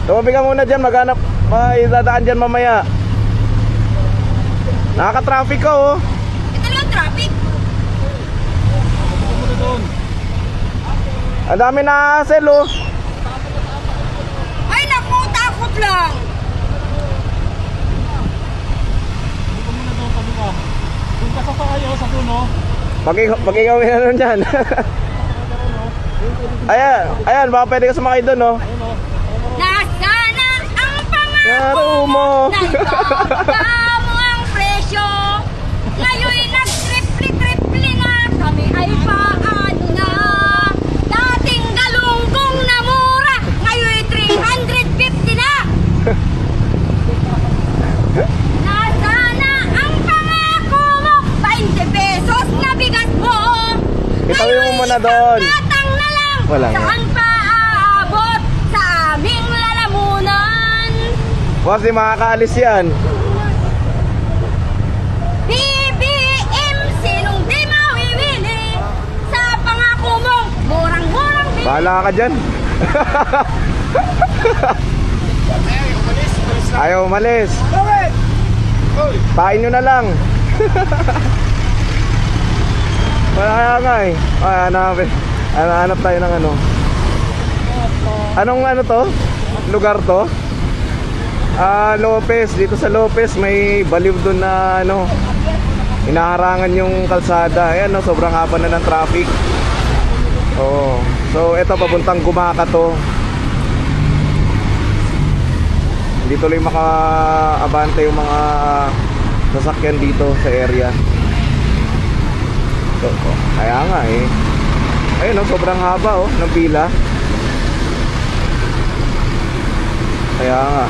Tumabi ka muna dyan, maghanap. May dadaan dyan mamaya. Nakaka-traffic ka oh. Ito lang traffic. Ang dami na hassle oh. Ay naku, takot lang. Doon ka sa kayo, sa duno. Pag ikaw na nun dyan. Ayan, baka pwede ka sumakay doon oh. Nasana ang pangako Laro mo. Nagbaba mo ang presyo. Ngayon'y nag-triple na. Kami ay paano na. Dating galunggong na mura, ngayon'y 350 na. Nasana ang pangako mo, 20 pesos na bigas mo. Itawi mo muna doon. Batang na lang. Wala nga. Saan pa aabot sa aming lalamunan? Boss, di makakaalis yan. BBM, sinong di mawiwili sa pangako mong murang-murang bili. Bahala ka dyan. Ayaw umalis. Pain nyo na lang. Wala nga eh. Hanap tayo ng ano. Anong ano to? Lugar to? Lopez. Dito sa Lopez may baliw doon na ano, inaharangan yung kalsada. Ayan no, sobrang haba na ng traffic. Oo. So eto papuntang Gumaka to. Hindi tuloy maka-abante yung mga sasakyan dito sa area. So, kaya nga eh. Ayun no, sobrang haba oh ng pila. Kaya nga